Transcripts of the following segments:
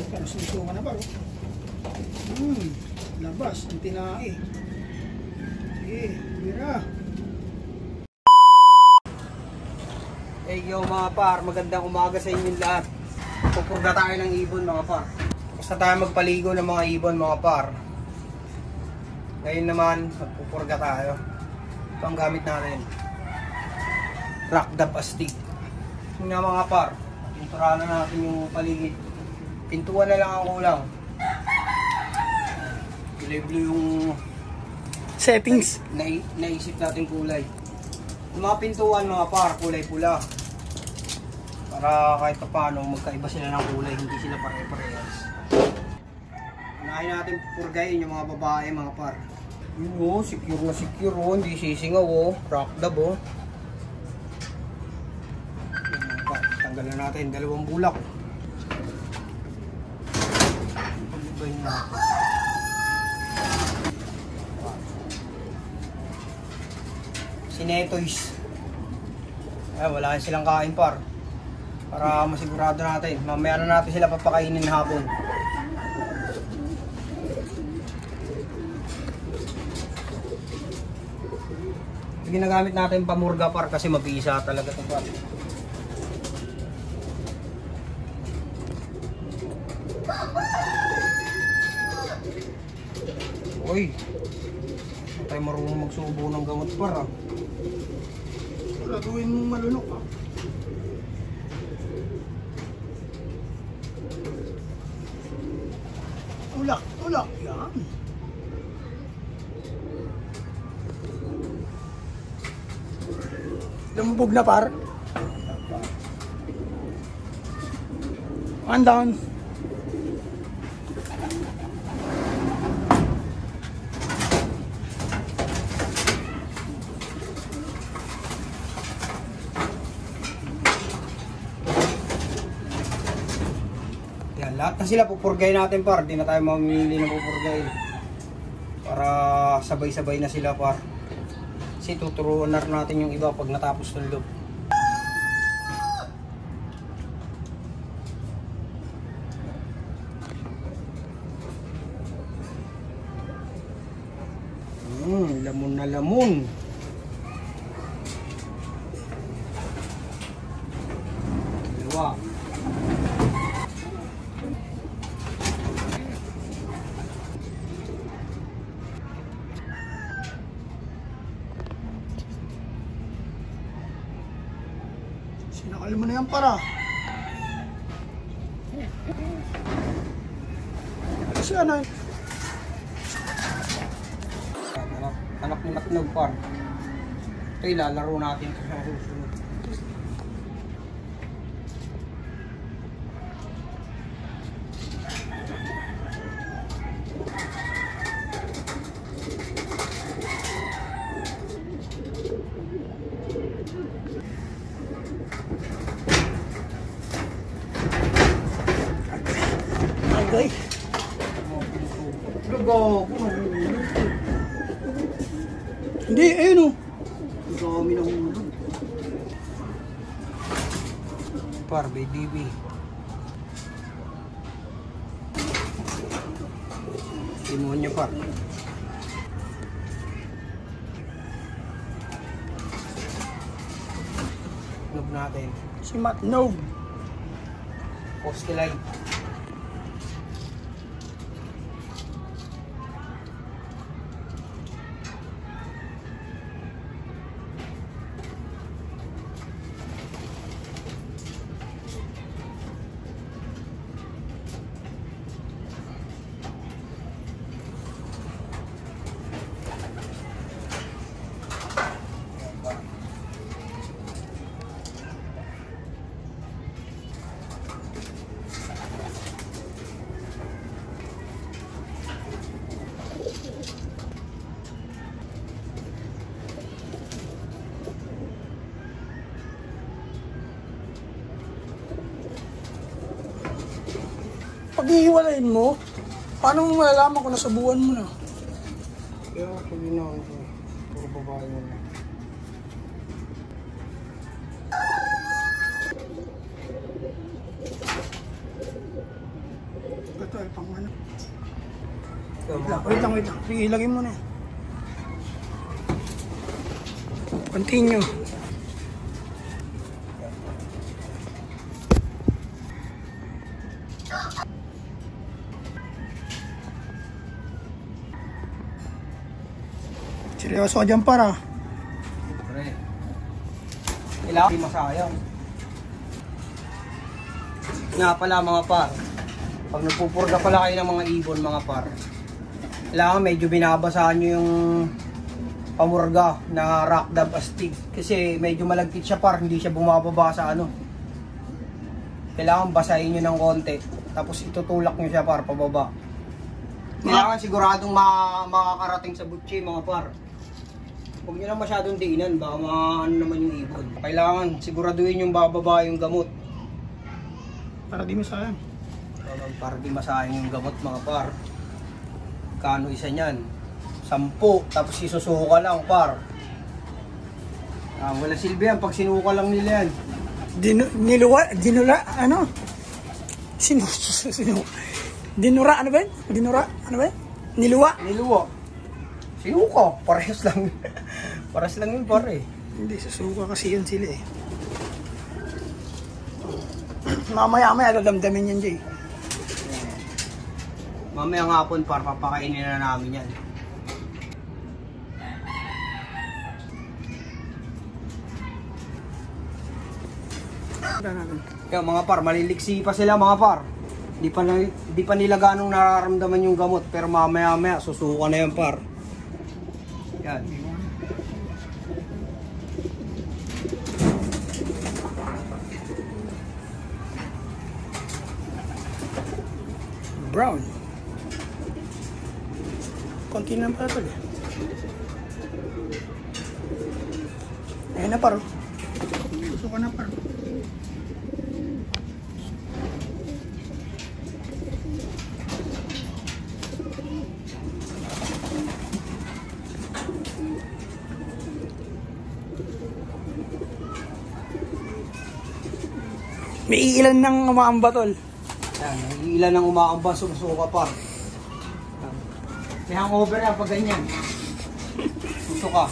Pero susungan na ba? Labas, ang tinae. Sige, mira. Hey yo mga par, magandang umaga sa inyong lahat. Pupurga tayo ng ibon mga par. Basta tayo magpaligo ng mga ibon mga par. Ngayon naman, magpupurga tayo. Ito ang gamit natin. Rock dab astig. Yun nga mga par, pinturahan na natin yung paligid. Pintuan na lang ang kulang. Blue yung Settings. Naisip natin kulay. Yung mga pintuan mga par, kulay pula. Para kahit paano magkaiba sila ng kulay, hindi sila pare-parehas. Unahin natin pupurgayin yung mga babae mga par. Yun o, secure na secure o, hindi sisingaw o, rock dab o. Tanggalan natin, dalawang bulak. Pag-ibahin natin. Sinetoys. Wala silang kain par. Para masigurado natin. Mamaya na natin sila papakainin hapon. Ginagamit natin pamurga par kasi mabisa talaga ito par. Uy, hindi tayo marunong magsubo ng gamot par. Gawin mong malunok ha. Tulak, yan. Lumubog na par. One down. Lahat na sila pupurgay natin par, di na tayo mamili ng pupurgay para sabay-sabay na sila par. Kasi tuturuan na natin yung iba pag natapos ng loop. Lamon na lamon. Dalawa. Sinakal mo na yan para. Kasi ano? Anak ni Matnog par. Ito ilalaro natin sa susunod. Okay. Lugo. Hindi, ayun o. Dami ng hulog. Par, BDB. Demonyo par. Nog natin. Si Matnog. Poste light. Pag-iiwalayin mo, paano mo malalaman kung nasubuan mo na? Kaya pag ginawa ko, puro babae mo na. to eh, pang ano. Ito, Wait lang. Sige, ilagay mo na. Continue. Seryoso ka dyan para. Pre. Kailangan di masayang. Nga pala mga par, pag nagpupurga pala kayo ng mga ibon mga par, kailangan medyo binabasahan nyo yung pamurga na rock dab astig. Kasi medyo malagkit siya par, hindi siya bumababa sa ano. Kailangan basahin nyo ng konti, tapos itutulak nyo siya par, pababa. Kailangan siguradong makakarating sa butchi mga par. Huwag nyo lang masyadong diinan, baka ano naman yung ibon. Kailangan siguraduhin yung bababa yung gamot. Para di masayang. Para di masayang yung gamot mga par. Kano isa niyan? 10, tapos isusuka lang par. Wala silbi yan pag sinuka lang nila yan. Dinura, ano ba yun? Niluwa? Niluwa. Sinuka, parehas lang. Parehas lang yun pare. Hindi, susuka kasi yun sila eh. Mamaya dadamdamin yan, Jay. Mamaya nga hapon par, papakainin na namin yan. Kaya mga par, maliliksi pa sila mga par. Di pa nila ganong nararamdaman yung gamot, pero mamaya susuka na yan par. Yan. Brown. Konti lang pala ito eh. Ayun na paro. Susuka na paro. May ilan ng umaamba tol. Yan, ilan ang umaamba, sumusuka par. May hangover yan pag ganyan. Susuka.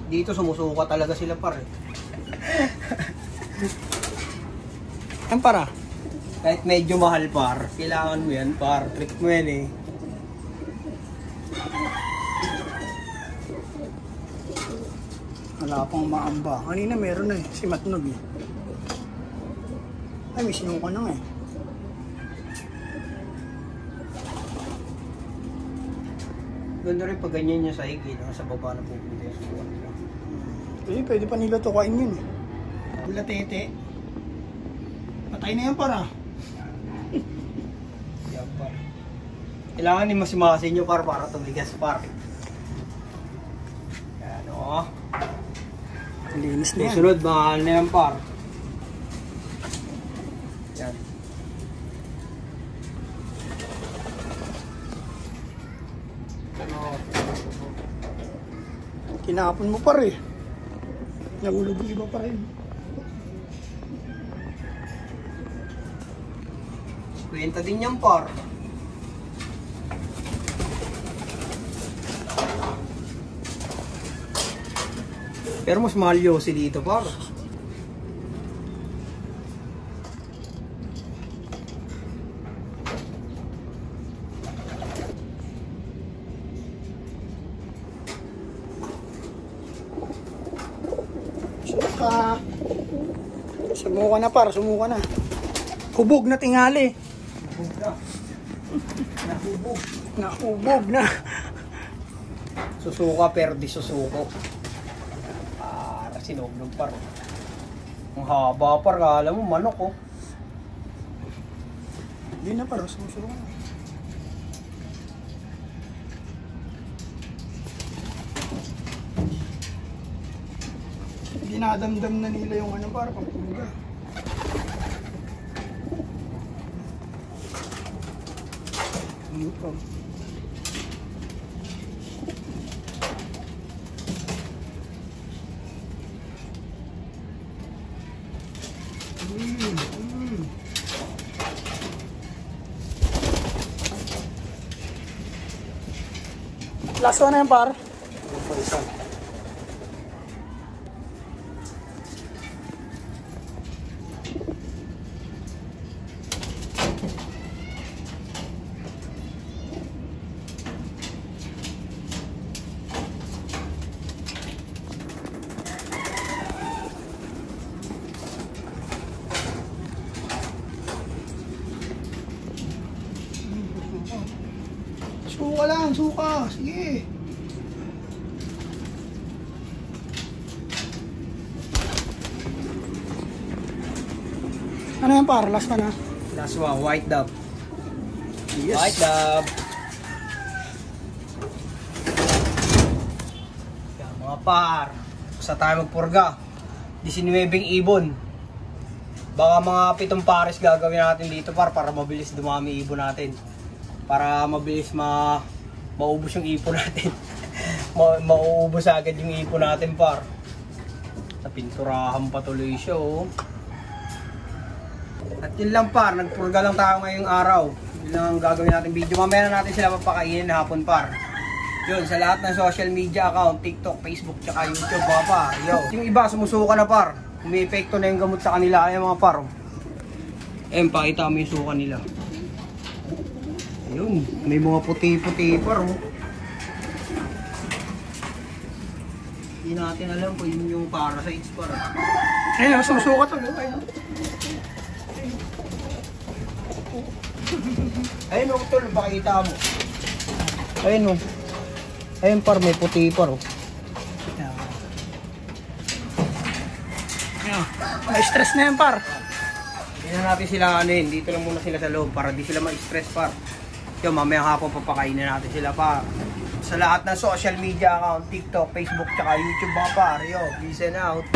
Dito sumusuka talaga sila par eh. Yan para. Kahit medyo mahal par, kailangan mo yan par. Trick mo yan eh. Wala pang maamba. Kanina meron na eh. Si Matnog eh. Ay, may sinuka na nga eh. Ganda rin pag ganyan niya sa higit, sa baba na pupunta yung suwan nila. Pwede pa nila tukain yun eh. Wala tete. Patay na yan para. Yan par. Kailangan ni masimasin nyo par para tumigas par. Yan o. Linis na yan. Susunod, mahal na yan par. Yan. Kinapon mo pa rin. Nagulog yung iba pa rin. Kwenta din yan par. Pero mas mahal yosi dito par. Sumuka na par, sumuka na. Hubog na tingali. Hubog na. Nahubog. Nahubog na. Susuka pero di susuko. Para sinugnog par. Ang haba par, kala mo manok oh. Hindi na par, sumusuka na. Dinadamdam na nila yung ano para pagpuga. Ito. Last one na yan, par. Ano pa isa? Suka lang, suka. Sige. Ano yan, par? Last one, ha? Last one, white dove. Yes. White dove. Yan, mga par. Basta tayo magpurga. 19 ibon. Baka mga 7 pares gagawin natin dito, par, para mabilis dumami ibon natin. Para mabilis maubos yung ipon natin. Mauubos agad yung ipon natin, par. Sa pinturahan patuloy siya, oh. At yun lang, par, nagpurga lang tayo ngayong araw. Yun lang ang gagawin natin video. Mamaya na natin sila papakainin hapon, par. Yun, sa lahat ng social media account, TikTok, Facebook, tsaka YouTube, mga par. Yo. Yung iba, sumusuka na, par. Umiepekto na yung gamot sa kanila. Ayan, mga par. Ayan, pakita mo yung suka nila. Ayun, may mga puti-puti, par, oh. Hindi natin alam kung yun yung parasites, par. Ayun, sumusuka to. Ayun. Ayun, oh, tol, pakita mo. Ayun, oh. Ayun, par, may puti, par, oh. Na-stress na yan, par. Hindi na natin sila, ano yun, dito lang muna sila sa loob para di sila ma-stress, par. Yo, mamayang hapon papakainin natin sila, par. Sa lahat ng social media account, TikTok, Facebook, tsaka YouTube, mga par. Yo, listen out.